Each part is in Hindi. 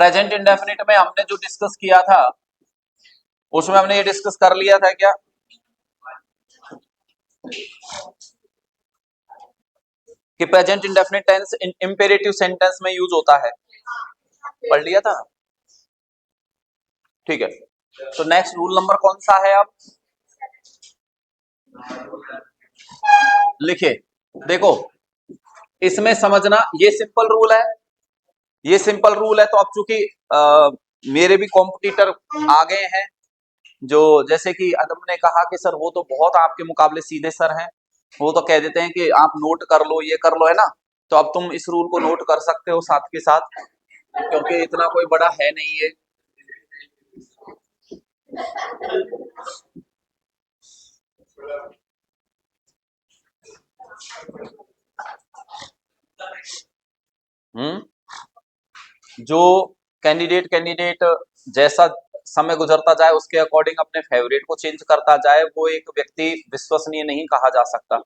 प्रेजेंट इंडेफिनिट में हमने जो डिस्कस किया था उसमें हमने ये डिस्कस कर लिया था क्या कि present indefinite tense imperative sentence में यूज होता है, पढ़ लिया था। ठीक है, तो नेक्स्ट रूल नंबर कौन सा है अब लिखिए। देखो इसमें समझना, ये सिंपल रूल है, ये सिंपल रूल है। तो अब चूंकि मेरे भी कॉम्पिटिटर आ गए हैं, जो जैसे कि अदम ने कहा कि सर वो तो बहुत आपके मुकाबले सीधे सर हैं, वो तो कह देते हैं कि आप नोट कर लो, ये कर लो, है ना। तो अब तुम इस रूल को नोट कर सकते हो साथ के साथ, क्योंकि इतना कोई बड़ा है नहीं ये। जो कैंडिडेट जैसा समय गुजरता जाए उसके अकॉर्डिंग अपने फेवरेट को चेंज करता जाए, वो एक व्यक्ति विश्वसनीय नहीं कहा जा सकता,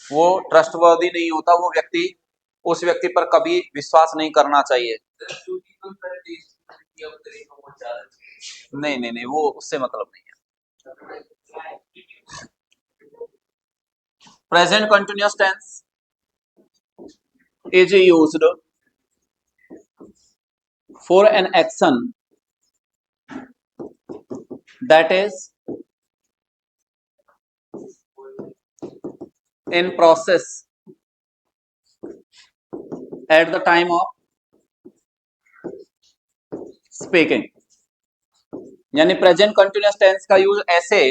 वो ट्रस्टवर्दी नहीं होता, वो व्यक्ति, उस व्यक्ति पर कभी विश्वास नहीं करना चाहिए। नहीं नहीं नहीं, वो उससे मतलब नहीं है। Present continuous tense is used for an action that is in process at the time of speaking। यानी प्रेजेंट कंटिन्यूअस टेंस का यूज ऐसे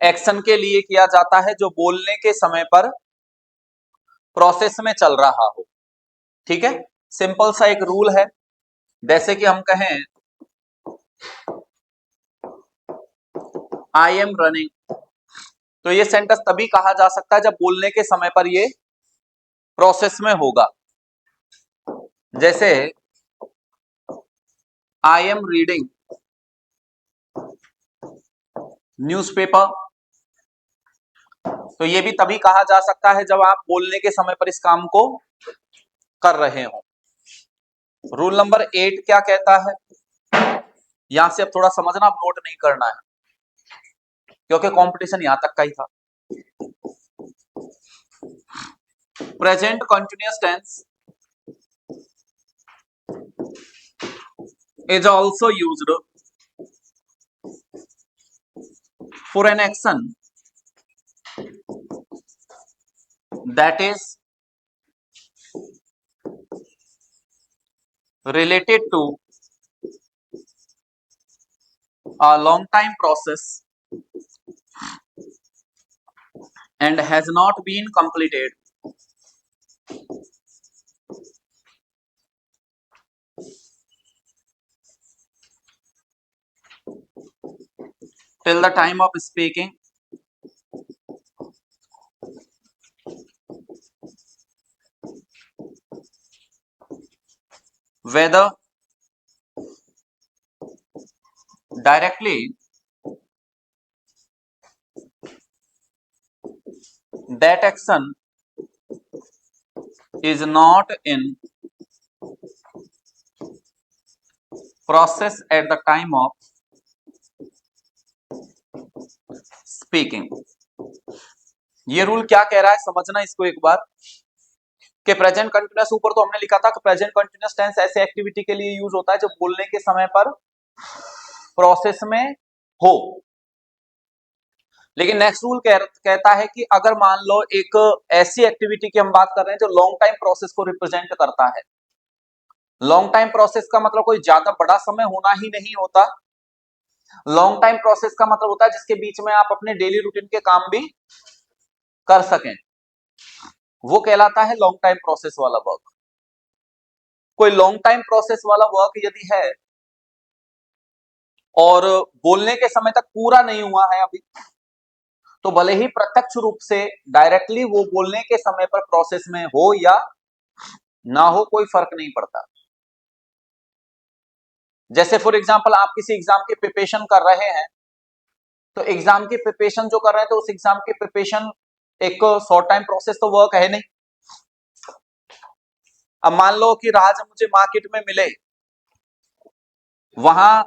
एक्शन के लिए किया जाता है जो बोलने के समय पर प्रोसेस में चल रहा हो। ठीक है, सिंपल सा एक रूल है। जैसे कि हम कहें आई एम रनिंग, तो ये सेंटेंस तभी कहा जा सकता है जब बोलने के समय पर ये प्रोसेस में होगा। जैसे आई एम रीडिंग न्यूज़पेपर, तो ये भी तभी कहा जा सकता है जब आप बोलने के समय पर इस काम को कर रहे हो। रूल नंबर 8 क्या कहता है, यहां से अब थोड़ा समझना, अब नोट नहीं करना है क्योंकि कंपटीशन यहां तक का ही था। Present continuous tense is also used for an action that is related to a long time process and has not been completed till the time of speaking whether directly that action is not in process at the time of speaking। ये रूल क्या कह रहा है समझना इसको एक बार, कि प्रेजेंट कंटिन्यूअस ऊपर तो हमने लिखा था कि प्रेजेंट कंटिन्यूअस टेंस ऐसे एक्टिविटी के लिए यूज होता है जब बोलने के समय पर प्रोसेस में हो। लेकिन नेक्स्ट रूल कहता है कि अगर मान लो एक ऐसी एक्टिविटी की हम बात कर रहे हैं जो लॉन्ग टाइम प्रोसेस को रिप्रेजेंट करता है। लॉन्ग टाइम प्रोसेस का मतलब कोई ज्यादा बड़ा समय होना ही नहीं होता। लॉन्ग टाइम प्रोसेस का मतलब होता है जिसके बीच में आप अपने डेली रूटीन के काम भी कर सकें, वो कहलाता है लॉन्ग टाइम प्रोसेस वाला वर्क। कोई लॉन्ग टाइम प्रोसेस वाला वर्क यदि है और बोलने के समय तक पूरा नहीं हुआ है अभी, तो भले ही प्रत्यक्ष रूप से डायरेक्टली वो बोलने के समय पर प्रोसेस में हो या ना हो, कोई फर्क नहीं पड़ता। जैसे फॉर एग्जांपल आप किसी एग्जाम की प्रिपरेशन कर रहे हैं, तो एग्जाम की प्रिपरेशन जो कर रहे हैं तो उस एग्जाम की प्रिपरेशन एक शॉर्ट टाइम प्रोसेस तो वर्क है नहीं। अब मान लो कि राज मुझे मार्केट में मिले, वहां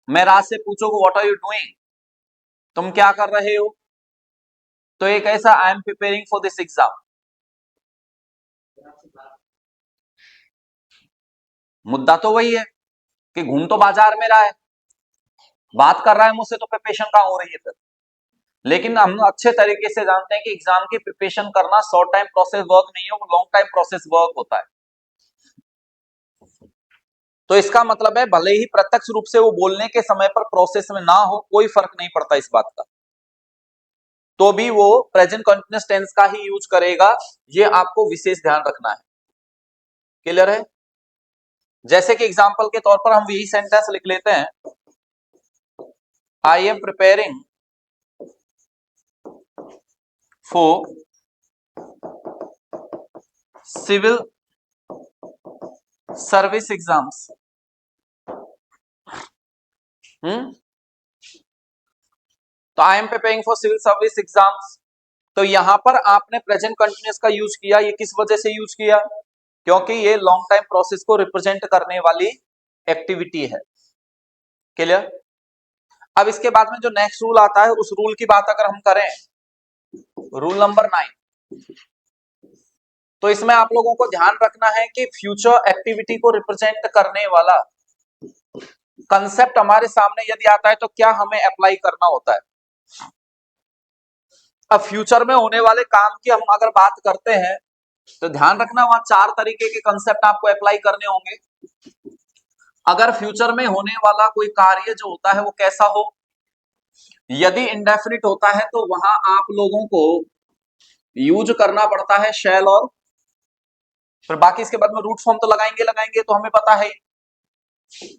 मैं राज से पूछूं व्हाट आर यू डूइंग, तुम क्या कर रहे हो, तो एक ऐसा आई am preparing for this exam. मुद्दा तो वही है कि घूम तो बाजार में रहा है, बात कर रहा है मुझसे, तो प्रिपरेशन कहां हो रही है फिर। लेकिन हम अच्छे तरीके से जानते हैं कि एग्जाम की प्रिपरेशन करना शॉर्ट टाइम प्रोसेस वर्क नहीं है, वो लॉन्ग टाइम प्रोसेस वर्क होता है। तो इसका मतलब है भले ही प्रत्यक्ष रूप से वो बोलने के समय पर प्रोसेस में ना हो, कोई फर्क नहीं पड़ता इस बात का, तो भी वो प्रेजेंट कंटिन्यूअस टेंस का ही यूज करेगा। ये आपको विशेष ध्यान रखना है। क्लियर है? जैसे कि एग्जांपल के तौर पर हम यही सेंटेंस लिख लेते हैं, I am preparing for civil service exams. तो I am preparing for civil service exams, तो यहां पर आपने प्रेजेंट कंटिन्यूअस का यूज किया। ये किस वजह से यूज किया? क्योंकि ये लॉन्ग टाइम प्रोसेस को रिप्रेजेंट करने वाली एक्टिविटी है। क्लियर? अब इसके बाद में जो नेक्स्ट रूल आता है, उस रूल की बात अगर हम करें, रूल नंबर 9, तो इसमें आप लोगों को ध्यान रखना है कि फ्यूचर एक्टिविटी को रिप्रेजेंट करने वाला कंसेप्ट हमारे सामने यदि आता है तो क्या हमें अप्लाई करना होता है। अब फ्यूचर में होने वाले काम की हम अगर बात करते हैं, तो ध्यान रखना वहां 4 तरीके के कंसेप्ट आपको अप्लाई करने होंगे। अगर फ्यूचर में होने वाला कोई कार्य जो होता है वो कैसा हो, यदि इंडेफिनिट होता है तो वहां आप लोगों को यूज करना पड़ता है शैल, और फिर बाकी इसके बाद में रूट फॉर्म तो लगाएंगे लगाएंगे, तो हमें पता है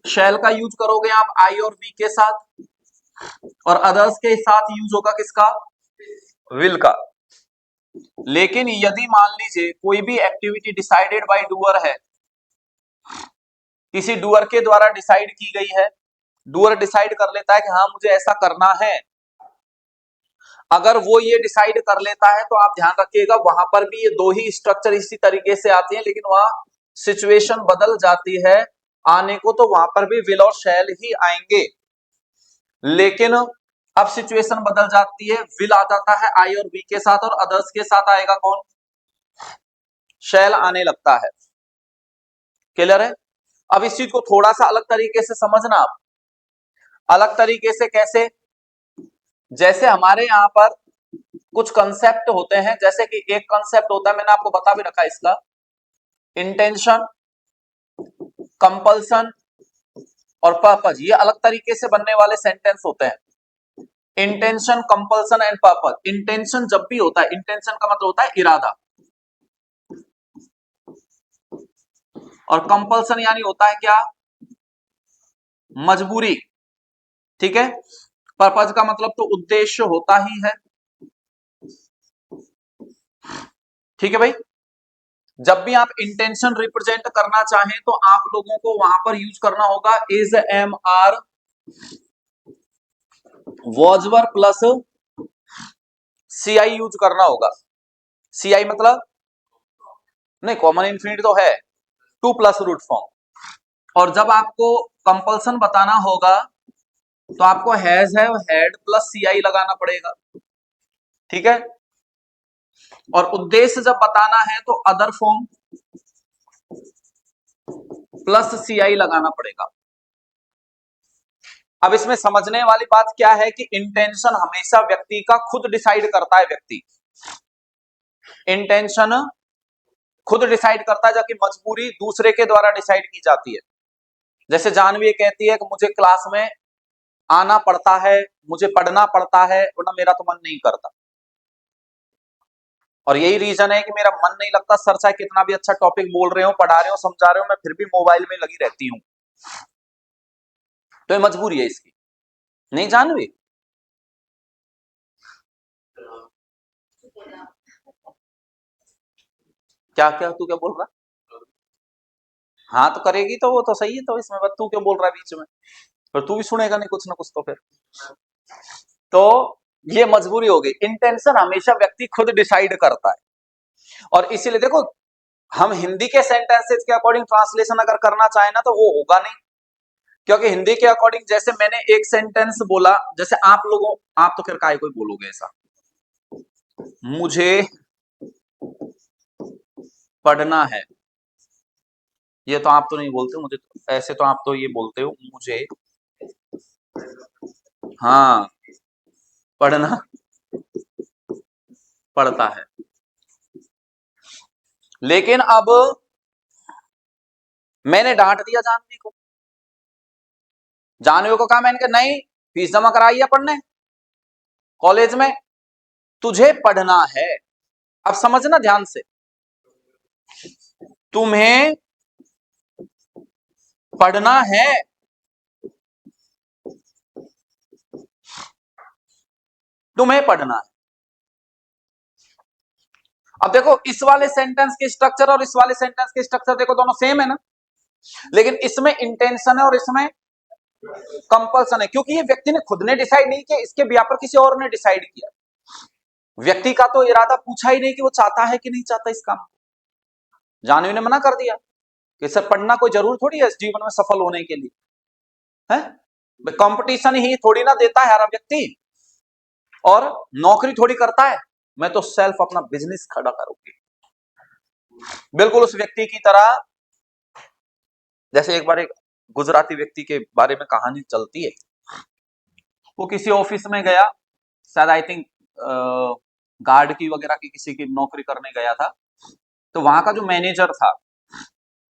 शैल का यूज करोगे आप आई और वी के साथ, और अदर्स के साथ यूज होगा किसका? विल का। लेकिन यदि मान लीजिए कोई भी एक्टिविटी डिसाइडेड बाय डूअर है, किसी डूअर के द्वारा डिसाइड की गई है, डूअर डिसाइड कर लेता है कि हाँ मुझे ऐसा करना है, अगर वो ये डिसाइड कर लेता है तो आप ध्यान रखिएगा वहां पर भी ये 2 ही स्ट्रक्चर इसी तरीके से आती है, लेकिन वहां सिचुएशन बदल जाती है आने को, तो वहां पर भी विल और शैल ही आएंगे। लेकिन अब सिचुएशन बदल जाती है, विल आ जाता है आई और बी के साथ, और अदर्स के साथ आएगा कौन? शैल आने लगता है। क्लियर है? अब इस चीज को थोड़ा सा अलग तरीके से समझना आप। अलग तरीके से कैसे? जैसे हमारे यहां पर कुछ कंसेप्ट होते हैं, जैसे कि एक कंसेप्ट होता है, मैंने आपको बता भी रखा है इसका, इंटेंशन, कंपल्सन और पर्पज। ये अलग तरीके से बनने वाले सेंटेंस होते हैं। Intention, compulsion and purpose. Intention जब भी होता है, इंटेंशन का मतलब होता है इरादा, और कंपल्सन यानी होता है क्या? मजबूरी। ठीक है? पर्पज का मतलब तो उद्देश्य होता ही है। ठीक है भाई? जब भी आप इंटेंशन रिप्रेजेंट करना चाहें तो आप लोगों को वहां पर यूज करना होगा is, am, are, was were plus CI use करना होगा। सीआई मतलब नहीं, कॉमन इन्फिनिटी तो है, 2 प्लस रूट फॉर्म। और जब आपको कंपल्सन बताना होगा तो आपको has, have, had plus CI लगाना पड़ेगा। ठीक है? और उद्देश्य जब बताना है तो अदर फॉर्म प्लस सीआई लगाना पड़ेगा। अब इसमें समझने वाली बात क्या है कि इंटेंशन हमेशा व्यक्ति का खुद डिसाइड करता है। व्यक्ति इंटेंशन खुद डिसाइड करता है, जबकि मजबूरी दूसरे के द्वारा डिसाइड की जाती है। जैसे जानवी कहती है कि मुझे क्लास में आना पड़ता है, मुझे पढ़ना पड़ता है, वरना मेरा तो मन नहीं करता। और यही रीजन है कि मेरा मन नहीं लगता, सर चाहे कितना भी अच्छा टॉपिक बोल रहे हो, पढ़ा रहे हो, समझा रहे हो, मैं फिर भी मोबाइल में लगी रहती हूं। तो ये मजबूरी है इसकी। नहीं जानवी? क्या क्या तू क्या बोल रहा? हाँ तो करेगी तो वो तो सही है, तो इसमें तू क्यों बोल रहा है बीच में? पर तू भी सुनेगा नहीं कुछ ना कुछ तो फिर। तो ये मजबूरी हो गई। इंटेंशन हमेशा व्यक्ति खुद डिसाइड करता है, और इसीलिए देखो हम हिंदी के सेंटेंसेस के अकॉर्डिंग ट्रांसलेशन अगर करना चाहें ना तो वो होगा नहीं, क्योंकि हिंदी के अकॉर्डिंग जैसे मैंने एक सेंटेंस बोला, जैसे आप तो खैर काय कोई बोलोगे ऐसा, मुझे पढ़ना है, ये तो आप तो नहीं बोलते, मुझे तो, ऐसे तो आप तो ये बोलते हो मुझे, हाँ, पढ़ना पड़ता है। लेकिन अब मैंने डांट दिया जानवी को, जानवी को कहा, मैंने कहा नहीं, फीस जमा कराई है पढ़ने कॉलेज में, तुझे पढ़ना है। अब समझना ध्यान से, तुम्हें पढ़ना है, तुम्हें पढ़ना है। अब देखो इस वाले सेंटेंस के स्ट्रक्चर और इस वाले सेंटेंस के स्ट्रक्चर देखो, दोनों सेम है ना, लेकिन इसमें इंटेंशन है और इसमें कंपल्सन है, क्योंकि ये व्यक्ति ने खुद ने डिसाइड नहीं किया, इसके बिया पर किसी और ने डिसाइड किया। व्यक्ति का तो इरादा पूछा ही नहीं कि वो चाहता है कि नहीं चाहता इस काम को। जानवी ने मना कर दिया कि सर पढ़ना कोई जरूर थोड़ी है इस जीवन में सफल होने के लिए, है कंपटीशन ही थोड़ी ना देता है हर व्यक्ति, और नौकरी थोड़ी करता है, मैं तो सेल्फ अपना बिजनेस खड़ा करूंगी। बिल्कुल उस व्यक्ति की तरह, जैसे एक बार एक गुजराती व्यक्ति के बारे में कहानी चलती है, वो किसी ऑफिस में गया, शायद आई थिंक गार्ड की वगैरह की किसी की नौकरी करने गया था, तो वहां का जो मैनेजर था,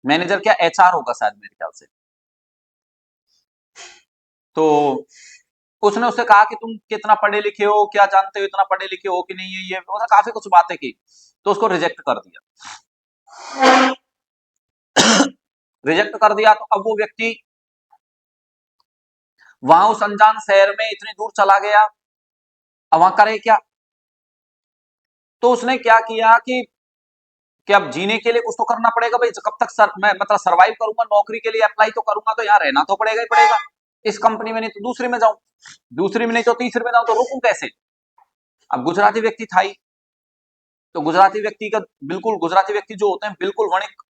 मैनेजर क्या एचआर होगा शायद मेरे ख्याल से, तो उसने उससे कहा कि तुम कितना पढ़े लिखे हो, क्या जानते हो, इतना पढ़े लिखे हो कि नहीं, ये उसने काफी कुछ बातें की, तो उसको रिजेक्ट कर दिया। रिजेक्ट कर दिया तो अब वो व्यक्ति वहां उस अनजान शहर में इतनी दूर चला गया, अब वहां करे क्या, तो उसने क्या किया कि अब जीने के लिए कुछ तो करना पड़ेगा भाई, कब तक मैं मतलब सरवाइव करूंगा, नौकरी के लिए अप्लाई तो करूंगा, तो यहाँ रहना तो पड़ेगा ही पड़ेगा, इस कंपनी में नहीं तो दूसरी में जाऊं, दूसरी में नहीं तो तीसरी में जाऊं, तो रुकूं कैसे। अब गुजराती व्यक्ति था ही, तो गुजराती व्यक्ति का बिल्कुल, गुजराती व्यक्ति जो होते हैं बिल्कुल वणिक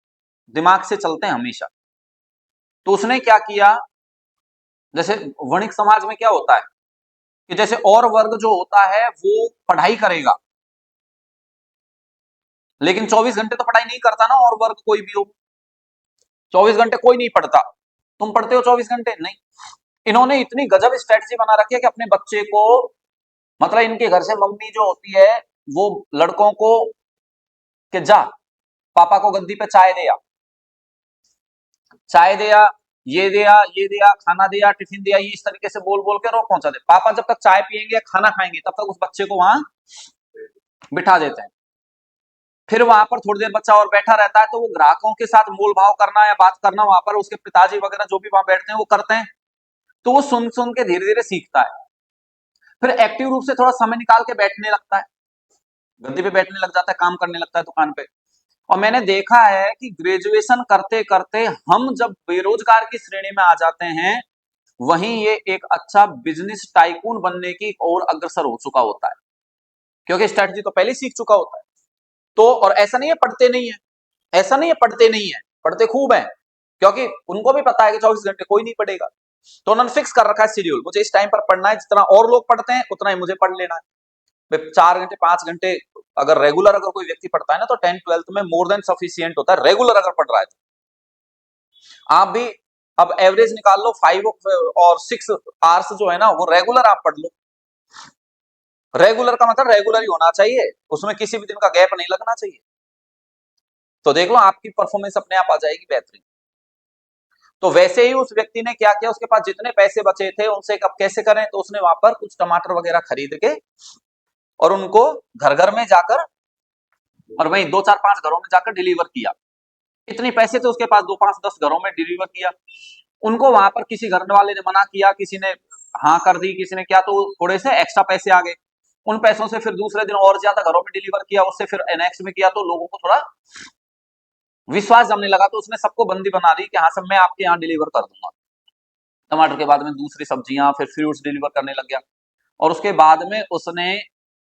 दिमाग से चलते हैं हमेशा, तो उसने क्या किया, जैसे वणिक समाज में क्या होता है कि जैसे और वर्ग जो होता है वो पढ़ाई करेगा, लेकिन 24 घंटे तो पढ़ाई नहीं करता ना, और वर्ग कोई भी हो, 24 घंटे कोई नहीं पढ़ता, तुम पढ़ते हो 24 घंटे नहीं। इन्होंने इतनी गजब स्ट्रेटजी बना रखी है कि अपने बच्चे को, मतलब इनके घर से मम्मी जो होती है वो लड़कों को कि जा पापा को गद्दी पे चाय दे आ, चाय दिया, ये दिया, ये दिया, खाना दिया, टिफिन दिया, ये इस तरीके से बोल बोल के रोज पहुंचा दे। पापा जब तक चाय पियेंगे या खाना खाएंगे तब तक उस बच्चे को वहां बिठा देते हैं, फिर वहां पर थोड़ी देर बच्चा और बैठा रहता है, तो वो ग्राहकों के साथ मोल भाव करना या बात करना वहां पर उसके पिताजी वगैरह जो भी वहां बैठते हैं वो करते हैं, तो वो सुन सुन के धीरे धीरे सीखता है, फिर एक्टिव रूप से थोड़ा समय निकाल के बैठने लगता है, गद्दी पे बैठने लग जाता है, काम करने लगता है दुकान पे। और मैंने देखा है कि ग्रेजुएशन करते करते हम जब बेरोजगार की श्रेणी में आ जाते हैं, वहीं ये एक अच्छा बिजनेस टाइकून बनने की ओर अग्रसर हो चुका होता है, क्योंकि स्ट्रेटजी तो पहले सीख चुका होता है। तो और ऐसा नहीं है पढ़ते नहीं है, ऐसा नहीं है पढ़ते नहीं है, पढ़ते खूब है, क्योंकि उनको भी पता है कि 24 घंटे कोई नहीं पढ़ेगा, तो उन्होंने फिक्स कर रखा है शेड्यूल, मुझे इस टाइम पर पढ़ना है, जितना और लोग पढ़ते हैं उतना ही मुझे पढ़ लेना है। 4 घंटे 5 घंटे अगर रेगुलर अगर कोई व्यक्ति पढ़ता है ना, तो 10th 12th में मोर देन सफिशियंट होता है, रेगुलर अगर पढ़ रहा है तो। आप भी अब एवरेज निकाल लो, 5 और 6 आवर्स जो है ना, वो रेगुलर आप पढ़ लो। रेगुलर का मतलब रेगुलर ही होना चाहिए, उसमें किसी भी दिन का गैप नहीं लगना चाहिए, तो देख लो आपकी परफॉर्मेंस अपने आप आ जाएगी बेहतरीन। तो वैसे ही उस व्यक्ति ने क्या किया, उसके पास जितने पैसे बचे थे उनसे अब कैसे करें, तो उसने वहां पर कुछ टमाटर वगैरह खरीद के और उनको घर घर में जाकर, और वहीं 2 4 5 घरों में जाकर डिलीवर किया। इतने पैसे थे उसके पास, 2 5 10 घरों में डिलीवर किया। उनको वहां पर किसी घर वाले ने मना किया, किसी ने हाँ कर दी, किसी ने क्या, तो थोड़े से एक्स्ट्रा पैसे आ गए। उन पैसों से फिर दूसरे दिन और ज्यादा घरों में डिलीवर किया, उससे फिर नेक्स्ट में किया, तो लोगों को थोड़ा विश्वास जमने लगा, तो उसने सबको बंदी बना दी कि हाँ सब मैं आपके यहाँ डिलीवर कर दूंगा। टमाटर के बाद में दूसरी सब्जियां, फिर फ्रूट्स डिलीवर करने लग गया, और उसके बाद में उसने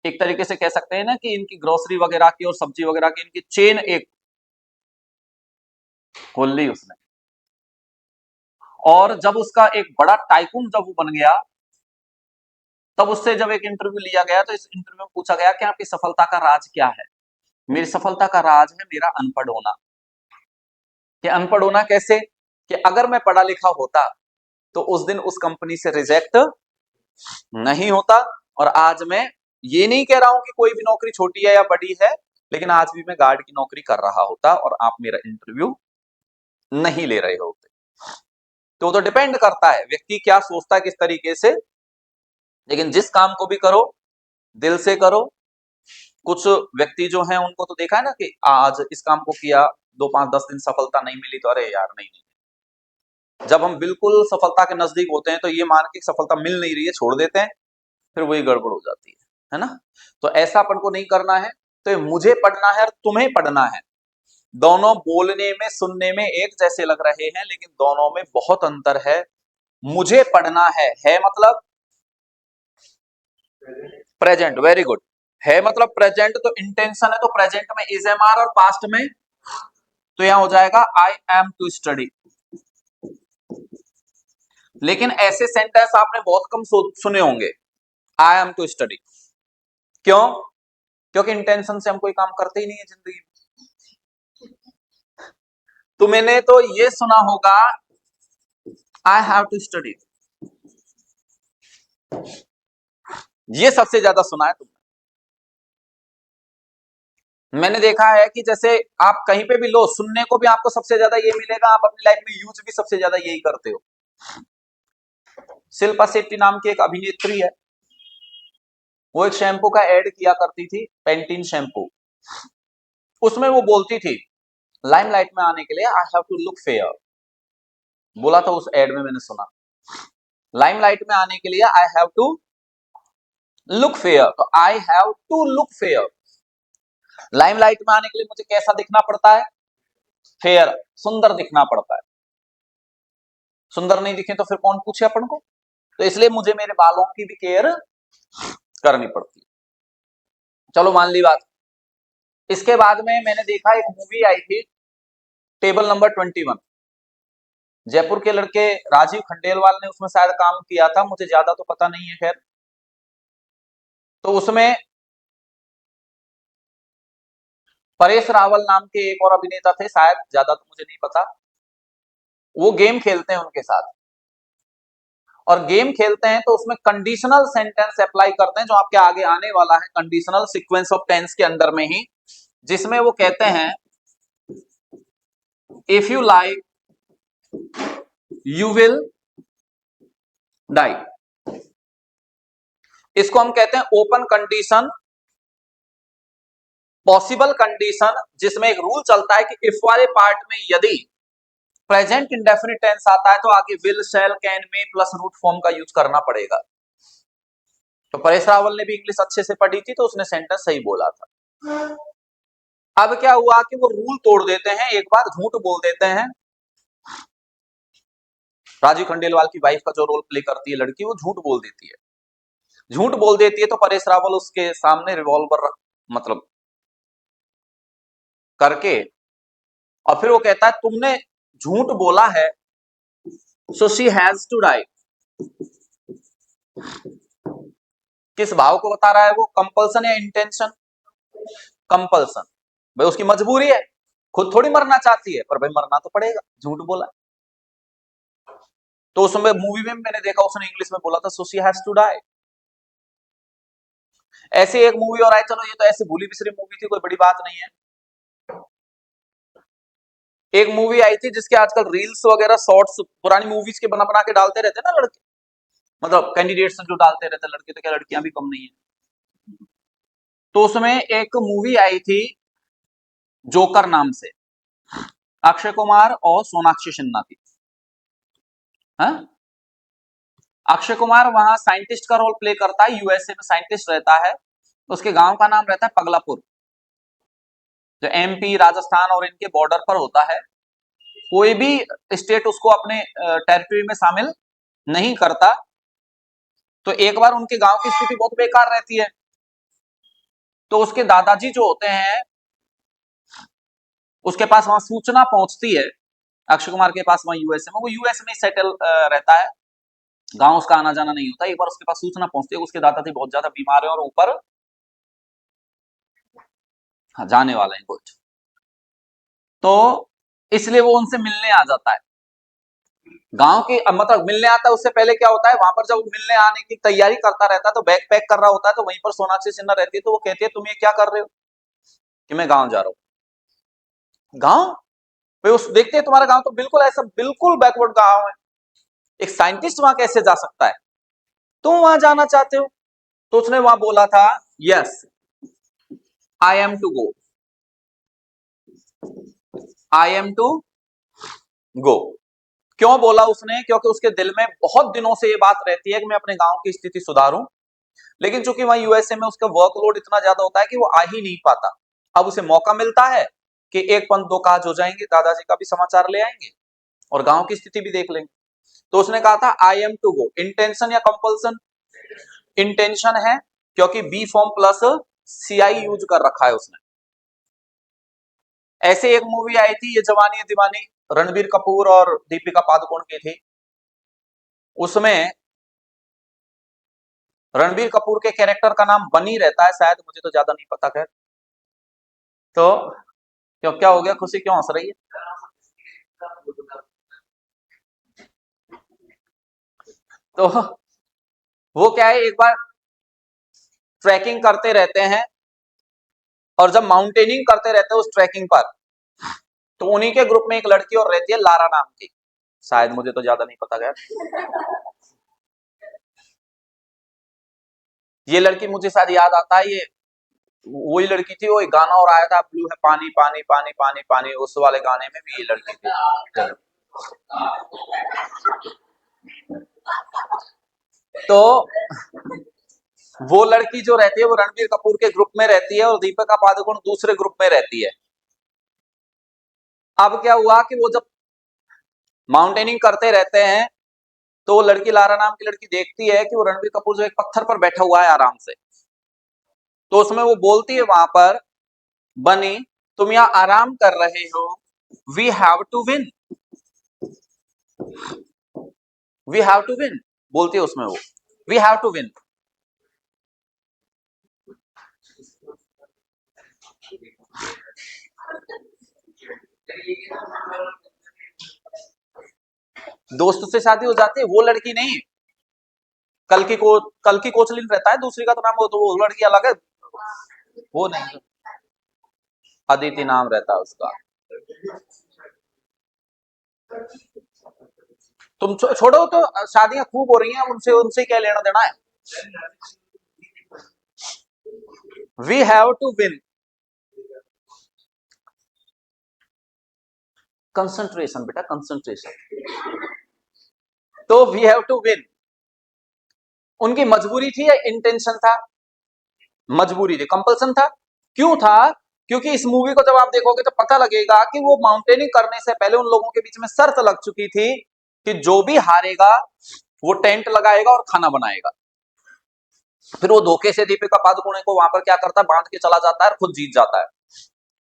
एक तरीके से कह सकते हैं ना कि इनकी ग्रोसरी वगैरह की और सब्जी वगैरह की इनकी चेन एक खोल ली उसने। और जब उसका एक बड़ा टाइकून जब वो बन गया, तब उससे जब एक इंटरव्यू लिया गया तो इस इंटरव्यू में पूछा गया कि आपकी सफलता का राज क्या है? मेरी सफलता का राज है मेरा अनपढ़ होना। कि अनपढ़ होना कैसे? कि अगर मैं पढ़ा लिखा होता तो उस दिन उस कंपनी से रिजेक्ट नहीं होता। और आज मैं ये नहीं कह रहा हूं कि कोई भी नौकरी छोटी है या बड़ी है, लेकिन आज भी मैं गार्ड की नौकरी कर रहा होता और आप मेरा इंटरव्यू नहीं ले रहे होते। तो वो तो डिपेंड करता है व्यक्ति क्या सोचता है किस तरीके से। लेकिन जिस काम को भी करो दिल से करो। कुछ व्यक्ति जो हैं उनको तो देखा है ना कि आज इस काम को किया, 2 5 10 दिन सफलता नहीं मिली तो अरे यार नहीं। जब हम बिल्कुल सफलता के नजदीक होते हैं तो ये मान के सफलता मिल नहीं रही है छोड़ देते हैं, फिर वही गड़बड़ हो जाती है ना। तो ऐसा अपन को नहीं करना है। तो मुझे पढ़ना है और तुम्हें पढ़ना है, दोनों बोलने में सुनने में एक जैसे लग रहे हैं लेकिन दोनों में बहुत अंतर है। मुझे पढ़ना है मतलब प्रेजेंट, वेरी गुड। है मतलब प्रेजेंट, तो इंटेंशन है तो प्रेजेंट में इज एम आर और पास्ट में तो यहां हो जाएगा आई एम टू स्टडी। लेकिन ऐसे सेंटेंस आपने बहुत कम सुने होंगे, आई एम टू स्टडी। क्यों? क्योंकि इंटेंशन से हम कोई काम करते ही नहीं है जिंदगी में। तुमने तो ये सुना होगा आई हैव टू स्टडी, ये सबसे ज्यादा सुना है तुमने। मैंने देखा है कि जैसे आप कहीं पे भी लो, सुनने को भी आपको सबसे ज्यादा ये मिलेगा, आप अपनी लाइफ में यूज भी सबसे ज्यादा यही करते हो। शिल्पा शेट्टी नाम की एक अभिनेत्री है, वो एक शैम्पू का एड किया करती थी, पेंटीन शैम्पू। उसमें वो बोलती थी लाइमलाइट में आने के लिए I have to look fair. बोला था उस एड में, मैंने सुना लाइमलाइट में आने के लिए I have to look fair. तो I have to look fair, limelight में आने के लिए मुझे कैसा दिखना पड़ता है? फेयर, सुंदर दिखना पड़ता है। सुंदर नहीं दिखे तो फिर कौन पूछे अपन को? तो इसलिए मुझे मेरे बालों की भी केयर करनी पड़ती है। चलो मान ली बात। इसके बाद में मैंने देखा एक मूवी आई थी टेबल नंबर 21, जयपुर के लड़के राजीव खंडेलवाल ने उसमें शायद काम किया था, मुझे ज्यादा तो पता नहीं है खैर। तो उसमें परेश रावल नाम के एक और अभिनेता थे, शायद, ज्यादा तो मुझे नहीं पता। वो गेम खेलते हैं उनके साथ, और गेम खेलते हैं तो उसमें कंडीशनल सेंटेंस अप्लाई करते हैं जो आपके आगे आने वाला है, कंडीशनल सीक्वेंस ऑफ टेंस के अंदर में ही, जिसमें वो कहते हैं if you like you will die. इसको हम कहते हैं ओपन कंडीशन, पॉसिबल कंडीशन, जिसमें एक रूल चलता है कि इफ वाले पार्ट में यदि प्रेजेंट इंडेफिनिट टेंस आता है तो आगे विल शैल कैन में प्लस रूट फॉर्म का यूज करना पड़ेगा। तो परेश रावल ने भी इंग्लिश अच्छे से पढ़ी थी तो उसने सेंटेंस सही बोला था। अब क्या हुआ कि वो रूल तोड़ देते हैं, एक बार झूठ बोल देते हैं। राजीव खंडेलवाल की वाइफ का जो रोल प्ले करती है लड़की, वो झूठ बोल देती है। झूठ बोल देती है तो परेश रावल उसके सामने रिवॉल्वर मतलब करके, और फिर वो कहता है तुमने झूठ बोला है so she has to die. किस भाव को बता रहा है वो? कंपल्सन या इंटेंशन? कंपल्सन। भाई उसकी मजबूरी है, खुद थोड़ी मरना चाहती है, पर भाई मरना तो पड़ेगा, झूठ बोला। तो उसमें मूवी में मैंने देखा उसने इंग्लिश में बोला था so she has to die. ऐसे एक मूवी और आई, चलो ये तो ऐसी भूली बिसरी मूवी थी, कोई बड़ी बात नहीं है। एक मूवी आई थी जिसके आजकल रील्स वगैरह शॉर्ट्स पुरानी मूवीज के बना बना के डालते रहते हैं ना लड़के, मतलब कैंडिडेट्स जो डालते रहते हैं लड़के, तो क्या लड़कियां भी कम नहीं है। तो उसमें एक मूवी आई थी जोकर नाम से, अक्षय कुमार और सोनाक्षी सिन्हा की। हाँ? अक्षय कुमार वहां साइंटिस्ट का रोल प्ले करता है, यूएसए में साइंटिस्ट रहता है। उसके गांव का नाम रहता है पगलापुर, जो एमपी राजस्थान और इनके बॉर्डर पर होता है। कोई भी स्टेट उसको अपने टेरिटरी में शामिल नहीं करता। तो एक बार उनके गांव की स्थिति बहुत बेकार रहती है, तो उसके दादाजी जो होते हैं उसके पास वहां सूचना पहुंचती है अक्षय कुमार के पास वहाँ यूएसए में, वो यूएस में सेटल रहता है, गांव उसका आना जाना नहीं होता। एक बार उसके पास सूचना पहुंचती है उसके दादाजी बहुत ज्यादा बीमार है और ऊपर जाने वाले हैं कुछ, तो इसलिए वो उनसे मिलने आ जाता है। गांव की मतलब मिलने आता है, उससे पहले क्या होता है वहां पर जब मिलने आने की तैयारी करता रहता है तो बैग पैक कर रहा होता है, तो वहीं पर सोनाक्षी सिन्हा रहती है, तो वो कहती है तुम ये क्या कर रहे हो, कि मैं गांव जा रहा हूँ। गांव वे उस देखते हैं तुम्हारा गांव तो बिल्कुल ऐसा बिल्कुल बैकवर्ड गांव है, एक साइंटिस्ट वहां कैसे जा सकता है, तुम वहां जाना चाहते हो। तो उसने वहां बोला था yes I am to go, I am to go. क्यों बोला उसने, क्योंकि उसके दिल में बहुत दिनों से ये बात रहती है कि मैं अपने गांव की स्थिति सुधारूं, लेकिन चूंकि वहां यूएसए में उसका वर्कलोड इतना ज्यादा होता है कि वो आ ही नहीं पाता। अब उसे मौका मिलता है कि एक पंथ दो काज हो जाएंगे, दादाजी का भी समाचार ले आएंगे और गांव की स्थिति भी देख लेंगे। तो उसने कहा था I am to go, intention या कंपल्सन, इंटेंशन है क्योंकि be form plus CI use कर रखा है उसने। ऐसे एक मूवी आई थी ये जवानी है दीवानी, रणबीर कपूर और दीपिका पादुकोण की थी, उसमें रणबीर कपूर के कैरेक्टर का नाम बनी रहता है शायद, मुझे तो ज्यादा नहीं पता। खैर तो क्यों, क्या हो गया, खुशी क्यों हंस रही है? तो वो क्या है, एक बार ट्रैकिंग करते रहते हैं और जब माउंटेनिंग करते रहते हैं उस ट्रैकिंग पर, तो उन्हीं के ग्रुप में एक लड़की और रहती है लारा नाम की, शायद मुझे तो ज्यादा नहीं पता। गया ये लड़की मुझे शायद याद आता है, ये वही लड़की थी, वो एक गाना और आया था ब्लू है पानी पानी पानी पानी पानी, उस वाले गाने में भी ये लड़की थी। तो वो लड़की जो रहती है वो रणबीर कपूर के ग्रुप में रहती है और दीपिका पादुकोण दूसरे ग्रुप में रहती है। अब क्या हुआ कि वो जब माउंटेनिंग करते रहते हैं तो वो लड़की, लारा नाम की लड़की, देखती है कि वो रणबीर कपूर जो एक पत्थर पर बैठा हुआ है आराम से, तो उसमें वो बोलती है वहां पर, बनी तुम यहाँ आराम कर रहे हो, we have to win, we have to win, बोलती है उसमें वो, वी हैव टू विन। दोस्त से शादी हो जाती है, वो लड़की नहीं, कल की कोचलिन रहता है दूसरी का तो नाम, तो वो लड़की अलग है, वो नहीं, अदिति नाम रहता है उसका। तुम छोड़ो, तो शादियां खूब हो रही हैं, उनसे उनसे क्या लेना देना है। We have to win, concentration बेटा, कंसंट्रेशन। तो वी हैव टू विन उनकी मजबूरी थी या इंटेंशन था? मजबूरी थी, कंपल्सन था। क्यों था? क्योंकि इस मूवी को जब आप देखोगे तो पता लगेगा कि वो माउंटेनिंग करने से पहले उन लोगों के बीच में शर्त लग चुकी थी कि जो भी हारेगा वो टेंट लगाएगा और खाना बनाएगा। फिर वो धोखे से दीपिका पादुकोण को वहां पर क्या करता है, बांध के चला जाता है और खुद जीत जाता है,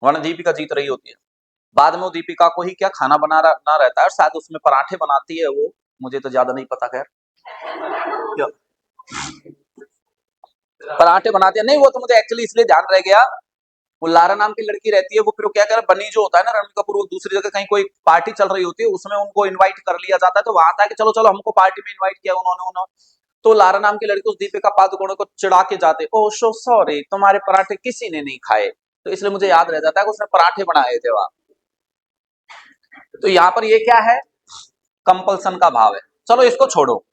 वरना दीपिका जीत रही होती है। बाद में वो दीपिका को ही क्या खाना बना ना रहता है और शायद उसमें पराठे बनाती है वो, मुझे तो ज्यादा नहीं पता। खैर पराठे बनाती है, नहीं वो तो मुझे एक्चुअली इसलिए ध्यान रह गया, वो लारा नाम की लड़की रहती है, वो फिर क्या कर, बनी जो होता है ना रणबीर कपूर, वो दूसरी जगह कहीं कोई पार्टी चल रही होती है, उसमें उनको इनवाइट कर लिया जाता है, तो वहां आता है कि चलो चलो हमको पार्टी में इनवाइट किया उन्होंने, तो लारा नाम की लड़की उस दीपिका पादुकोण को चिढ़ा के जाते, ओ सो सॉरी तुम्हारे पराठे किसी ने नहीं खाए, तो इसलिए मुझे याद रह जाता है कि उसने पराठे बनाए थे वहां। तो यहाँ पर ये क्या है, कंपल्सन का भाव है। चलो इसको छोड़ो,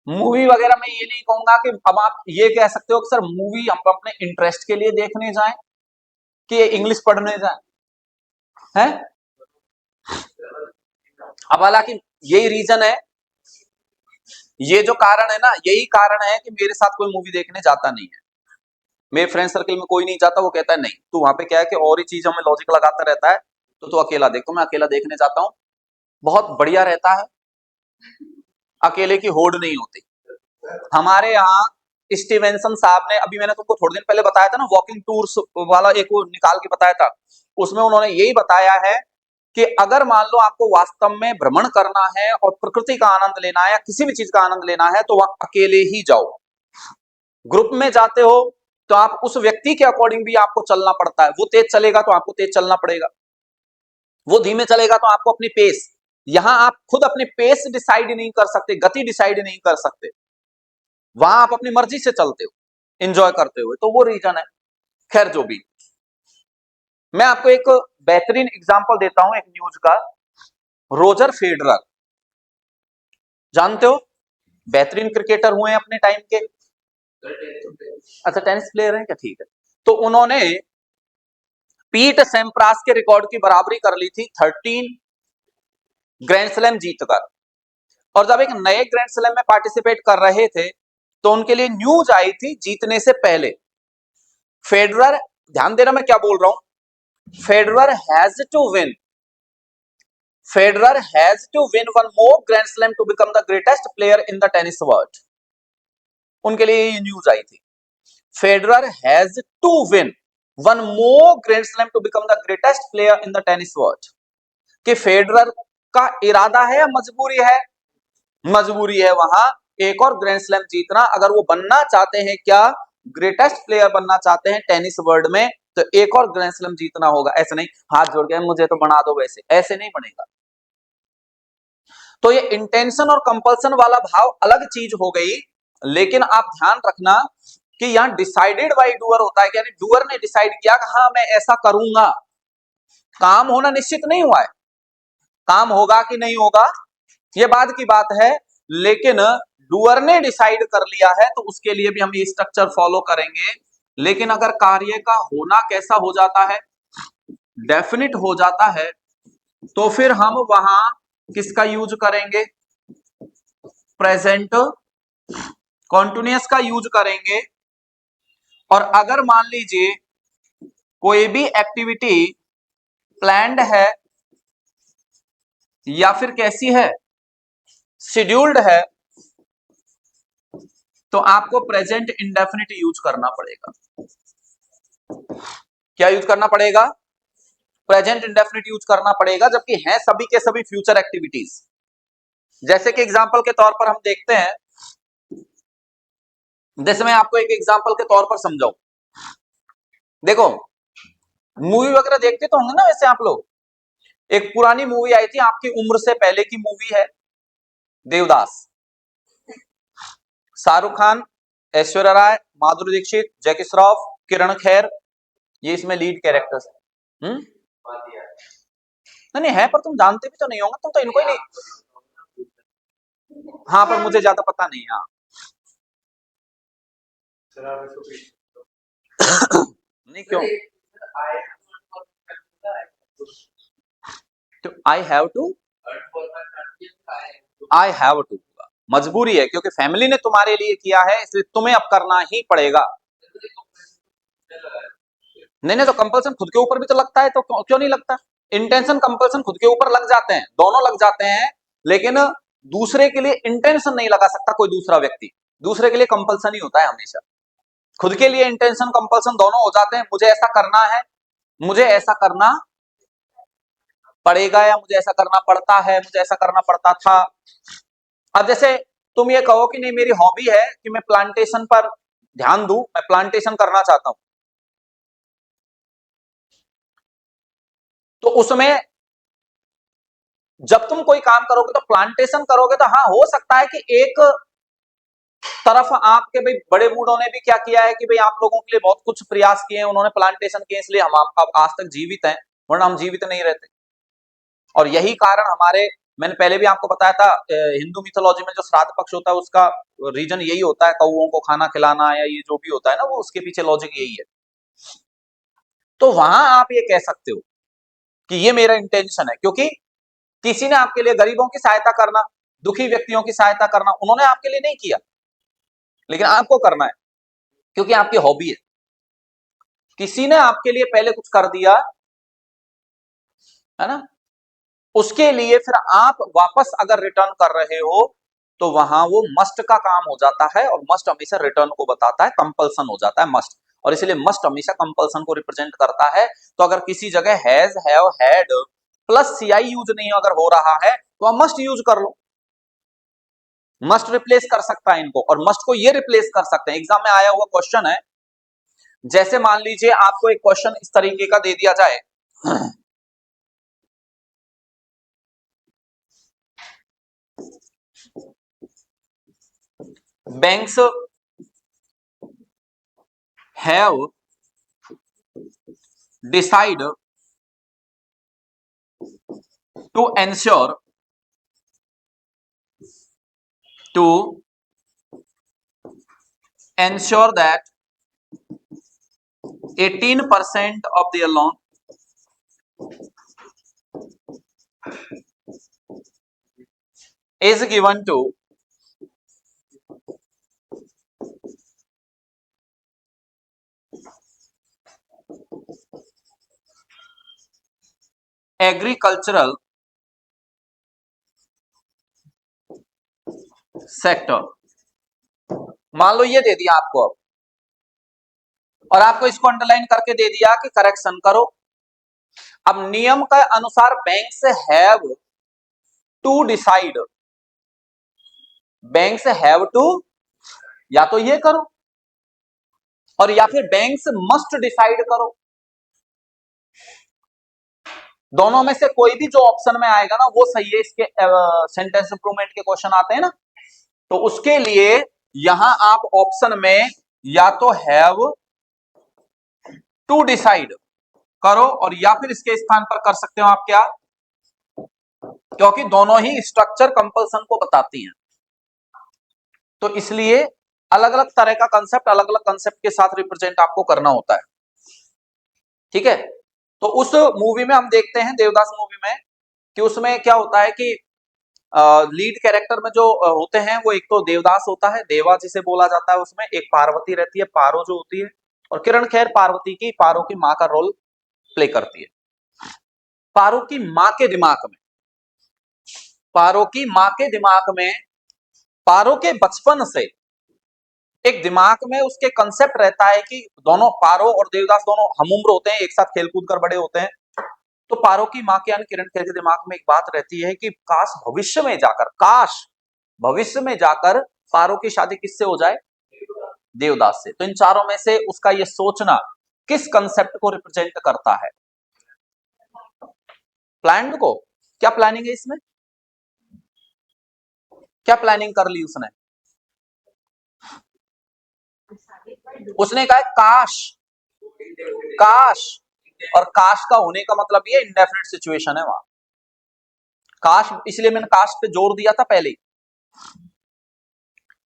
मूवी वगैरह में ये नहीं कहूंगा कि अब आप ये कह सकते हो कि सर मूवी हम अपने इंटरेस्ट के लिए देखने जाएं कि इंग्लिश पढ़ने जाएं, हैं? अब हालांकि यही रीजन है, ये जो कारण है ना, यही कारण है कि मेरे साथ कोई मूवी देखने जाता नहीं है, मेरे फ्रेंड सर्कल में कोई नहीं जाता, वो कहता है नहीं तू वहां पे क्या है कि और ही चीज हमें लॉजिक लगाता रहता है, तो तू अकेला देख, तो मैं अकेला देखने जाता हूँ, बहुत बढ़िया रहता है, अकेले की होड़ नहीं होती। हमारे यहाँ स्टीवेंसन साहब ने, अभी मैंने तुमको थोड़े दिन पहले बताया था ना, वॉकिंग टूर्स वाला एक वो निकाल के बताया था, उसमें उन्होंने यही बताया है कि अगर मान लो आपको वास्तव में भ्रमण करना है और प्रकृति का आनंद लेना है या किसी भी चीज का आनंद लेना है तो वह अकेले ही जाओ। ग्रुप में जाते हो तो आप उस व्यक्ति के अकॉर्डिंग भी आपको चलना पड़ता है। वो तेज चलेगा तो आपको तेज चलना पड़ेगा, वो धीमे चलेगा तो आपको अपनी पेस, यहां आप खुद अपनी पेस डिसाइड नहीं कर सकते, गति डिसाइड नहीं कर सकते, वहां आप अपनी मर्जी से चलते हो एंजॉय करते हुए, तो वो रीजन है। खैर जो भी, मैं आपको एक बेहतरीन एग्जांपल देता हूं एक न्यूज का। रोजर फेडरर जानते हो, बेहतरीन क्रिकेटर हुए अपने टाइम के। अच्छा टेनिस प्लेयर हैं क्या, ठीक है। तो उन्होंने पीट सैम्प्रास के रिकॉर्ड की बराबरी कर ली थी 13 ग्रैंड स्लैम जीतकर। और जब एक नए ग्रैंड स्लैम में पार्टिसिपेट कर रहे थे तो उनके लिए न्यूज आई थी जीतने से पहले, फेडरर, ध्यान देना मैं क्या बोल रहा हूं, Federer has to win, Federer has to win one more grand slam to become the greatest player in the tennis world. उनके लिए ये न्यूज आई थी, Federer has to win one more grand slam to become the greatest player in the tennis world. कि फेडरर का इरादा है या मजबूरी है, मजबूरी है वहां एक और ग्रैंड स्लैम जीतना। अगर वो बनना चाहते हैं क्या, ग्रेटेस्ट प्लेयर बनना चाहते हैं टेनिस वर्ल्ड में, तो एक और ग्रैंड स्लैम जीतना होगा। ऐसे नहीं हाथ जोड़ के मुझे तो बना दो, वैसे ऐसे नहीं बनेगा। तो ये इंटेंशन और कंपल्सन वाला भाव अलग चीज हो गई, लेकिन आप ध्यान रखना कि यहां डिसाइडेड बाय डूअर होता है, यानी डूअर ने डिसाइड किया कि हाँ मैं ऐसा करूंगा। काम होना निश्चित नहीं हुआ है, काम होगा कि नहीं होगा ये बाद की बात है, लेकिन डूअर ने डिसाइड कर लिया है तो उसके लिए भी हम ये स्ट्रक्चर फॉलो करेंगे। लेकिन अगर कार्य का होना कैसा हो जाता है, डेफिनिट हो जाता है, तो फिर हम वहां किसका यूज करेंगे, प्रेजेंट कॉन्टिन्यूअस का यूज करेंगे। और अगर मान लीजिए कोई भी एक्टिविटी प्लान्ड है या फिर कैसी है, शेड्यूल्ड है, तो आपको प्रेजेंट इंडेफिनिट यूज करना पड़ेगा। क्या यूज करना पड़ेगा, प्रेजेंट इंडेफिनिट यूज करना पड़ेगा, जबकि हैं सभी के सभी फ्यूचर एक्टिविटीज। जैसे कि एग्जांपल के तौर पर हम देखते हैं, जैसे मैं आपको एक एग्जांपल के तौर पर समझाऊं, देखो मूवी वगैरह देखते तो होंगे ना वैसे आप लोग। एक पुरानी मूवी आई थी, आपकी उम्र से पहले की मूवी है, देवदास। शाहरुख खान, ऐश्वर्या राय, माधुरी दीक्षित, जैकी श्रॉफ, किरण खेर, ये इसमें लीड कैरेक्टर्स है। नहीं है, पर तुम जानते भी तो नहीं होंगे, तुम तो इनको ही नहीं। हाँ पर मुझे ज्यादा पता नहीं है। नहीं क्यों, तो आई हैव टू मजबूरी है, क्योंकि फैमिली ने तुम्हारे लिए किया है इसलिए तुम्हें अब करना ही पड़ेगा। नहीं नहीं, तो कंपल्सन खुद के ऊपर भी तो लगता है, तो क्यों नहीं लगता। इंटेंशन कंपल्सन खुद के ऊपर लग जाते हैं, दोनों लग जाते हैं, लेकिन दूसरे के लिए इंटेंशन नहीं लगा सकता कोई दूसरा व्यक्ति। दूसरे के लिए कंपल्सन ही होता है हमेशा, खुद के लिए इंटेंशन कंपल्सन दोनों हो जाते हैं। मुझे ऐसा करना है, मुझे ऐसा करना पड़ेगा, या मुझे ऐसा करना पड़ता है, मुझे ऐसा करना पड़ता था। अब जैसे तुम ये कहो कि नहीं मेरी हॉबी है कि मैं प्लांटेशन पर ध्यान दूं, मैं प्लांटेशन करना चाहता हूं, तो उसमें जब तुम कोई काम करोगे तो प्लांटेशन करोगे, तो हाँ हो सकता है कि एक तरफ आपके भाई बड़े बूढ़ों ने भी क्या किया है कि भाई आप लोगों के लिए बहुत कुछ प्रयास किए हैं, उन्होंने प्लांटेशन किए इसलिए हम अब आज तक जीवित हैं, वरना हम जीवित नहीं रहते। और यही कारण हमारे, मैंने पहले भी आपको बताया था, हिंदू मिथोलॉजी में जो श्राद्ध पक्ष होता है उसका रीजन यही होता है, कौओं को खाना खिलाना या ये जो भी होता है ना, वो उसके पीछे लॉजिक यही है। तो वहां आप ये कह सकते हो कि ये मेरा इंटेंशन है, क्योंकि किसी ने आपके लिए गरीबों की सहायता करना, दुखी व्यक्तियों की सहायता करना, उन्होंने आपके लिए नहीं किया, लेकिन आपको करना है क्योंकि आपकी हॉबी है। किसी ने आपके लिए पहले कुछ कर दिया है ना, उसके लिए फिर आप वापस अगर रिटर्न कर रहे हो तो वहां वो मस्ट का काम हो जाता है, और मस्ट हमेशा रिटर्न को बताता है, कंपल्सन हो जाता है मस्ट, और इसलिए मस्ट हमेशा कंपल्सन को रिप्रेजेंट करता है। तो अगर किसी जगह has, have, had plus CI use नहीं अगर हो रहा है तो आप मस्ट यूज कर लो। मस्ट रिप्लेस कर सकता है इनको, और मस्ट को ये रिप्लेस कर सकते हैं। एग्जाम में आया हुआ क्वेश्चन है, जैसे मान लीजिए आपको एक क्वेश्चन इस तरीके का दे दिया जाए, banks have decide to ensure that 18% of their loan is given to agricultural sector. मान लो ये दे दिया आपको अब, और आपको इसको अंडरलाइन करके दे दिया कि करेक्शन करो। अब नियम के अनुसार banks have to decide, banks have to या तो ये करो और या फिर बैंक्स मस्ट डिसाइड करो। दोनों में से कोई भी जो ऑप्शन में आएगा ना वो सही है। इसके सेंटेंस इंप्रूवमेंट के क्वेश्चन आते हैं ना, तो उसके लिए यहां आप ऑप्शन में या तो हैव टू डिसाइड करो, और या फिर इसके स्थान पर कर सकते हो आप क्या, क्योंकि दोनों ही स्ट्रक्चर कंपल्सन को बताती हैं, तो इसलिए अलग अलग तरह का कंसेप्ट अलग अलग कंसेप्ट के साथ रिप्रेजेंट आपको करना होता है। ठीक है, तो उस मूवी में हम देखते हैं, देवदास मूवी में, कि उसमें क्या होता है कि लीड कैरेक्टर में जो होते हैं वो एक तो देवदास होता है, देवा जिसे बोला जाता है, उसमें एक पार्वती रहती है, पारो जो होती है, और किरण खेर पारो की माँ का रोल प्ले करती है। पारो की माँ के दिमाग में, पारो की माँ के दिमाग में, पारो के बचपन से एक दिमाग में उसके कंसेप्ट रहता है कि दोनों पारो और देवदास दोनों हम उम्र होते हैं, एक साथ खेलकूद कर बड़े होते हैं। तो पारो की माँ के यानी किरण खेर के दिमाग में एक बात रहती है कि काश भविष्य में जाकर पारो की शादी किससे हो जाए, देवदास से। तो इन चारों में से उसका ये सोचना किस कंसेप्ट को रिप्रेजेंट करता है, प्लान्ड को। क्या प्लानिंग है इसमें, क्या प्लानिंग कर ली उसने? उसने कहा काश, काश, और काश का होने का मतलब ये इंडेफिनिट सिचुएशन है वहां। काश, इसलिए मैंने काश पे जोर दिया था पहले।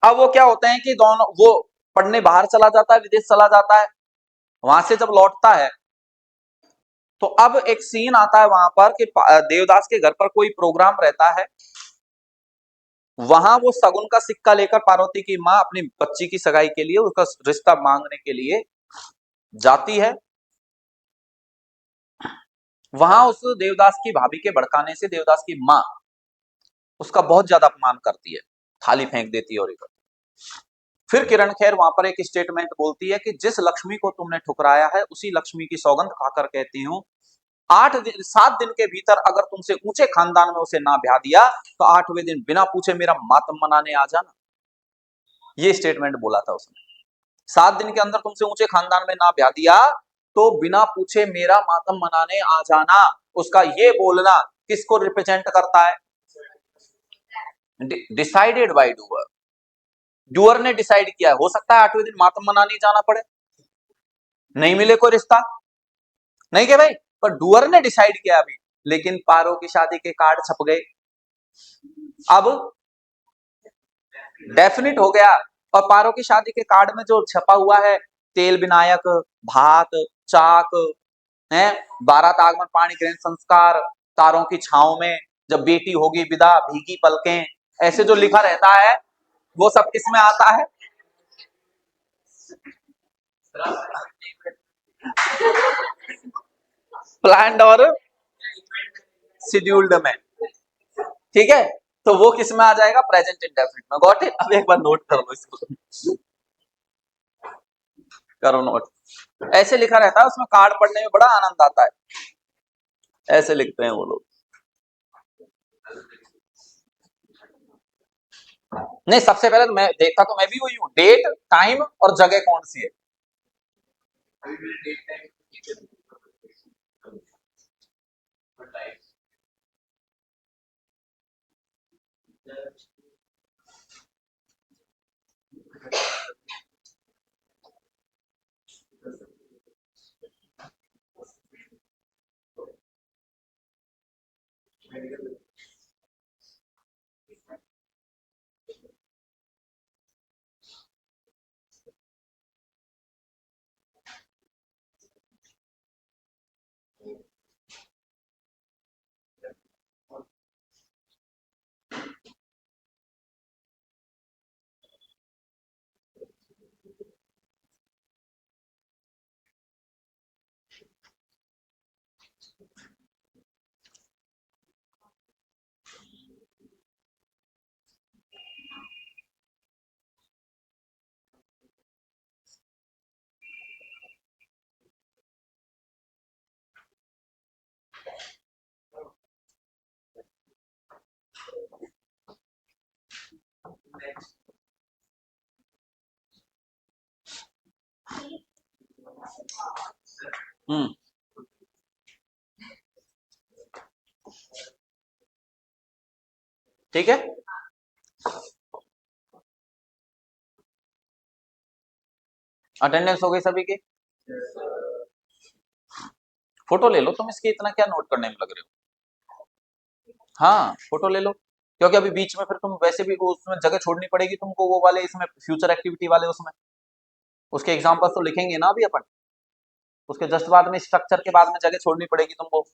अब वो क्या होते हैं कि दोनों, वो पढ़ने बाहर चला जाता है, विदेश चला जाता है, वहां से जब लौटता है तो अब एक सीन आता है वहां पर कि देवदास के घर पर कोई प्रोग्राम रहता है। वहां वो सगुन का सिक्का लेकर पार्वती की माँ अपनी बच्ची की सगाई के लिए, उसका रिश्ता मांगने के लिए जाती है। वहां उस देवदास की भाभी के भड़काने से देवदास की माँ उसका बहुत ज्यादा अपमान करती है, थाली फेंक देती है और फिर किरण खेर वहां पर एक स्टेटमेंट बोलती है कि जिस लक्ष्मी को तुमने ठुकराया है उसी लक्ष्मी की सौगंध खाकर कहती हूँ 7 दिन के भीतर अगर तुमसे ऊंचे खानदान में उसे ना ब्याह दिया तो 8वें दिन बिना पूछे मेरा मातम मनाने आ जाना। ये स्टेटमेंट बोला था उसने। 7 दिन के अंदर तुमसे ऊंचे खानदान में ना ब्याह दिया तो बिना पूछे मेरा मातम मनाने आ जाना। उसका ये बोलना किसको रिप्रेजेंट करता है? Decided by doer. डूअर ने डिसाइड किया है। हो सकता है 8वें दिन मातम मनाने जाना पड़े, नहीं मिले कोई रिश्ता, नहीं क्या भाई, पर डूअर ने डिसाइड किया अभी। लेकिन पारो की शादी के कार्ड छप गए, अब डेफिनिट हो गया। और पारो की शादी के कार्ड में जो छपा हुआ है, तेल विनायक, भात, चाक है, बारात आगमन, पाणी ग्रहण संस्कार, तारों की छांव में, जब बेटी होगी विदा, भीगी पलकें, ऐसे जो लिखा रहता है वो सब किसमें आता है? प्लान्ड और शेड्यूल्ड में। ठीक है, तो वो किस में आ जाएगा? प्रेजेंट इंडेफिनिट में। Got it? अब एक बार नोट कर लो इसको, करो नोट। ऐसे लिखा रहता है उसमें, कार्ड पढ़ने में बड़ा आनंद आता है, ऐसे लिखते हैं वो लोग। नहीं, सबसे पहले तो मैं देखता तो मैं भी वही हूँ, डेट टाइम और जगह कौन सी है। हम्म। ठीक है। अटेंडेंस हो गई सभी की। फोटो ले लो तुम इसकी, इतना क्या नोट करने में लग रहे हो। हाँ, फोटो ले लो, क्योंकि अभी बीच में फिर तुम वैसे भी वो उसमें जगह छोड़नी पड़ेगी तुमको, वो वाले इसमें फ्यूचर एक्टिविटी वाले उसमें उसके एग्जाम्पल तो लिखेंगे ना अभी अपन, उसके जस्ट बाद में स्ट्रक्चर के बाद में जगह छोड़नी पड़ेगी तुमको।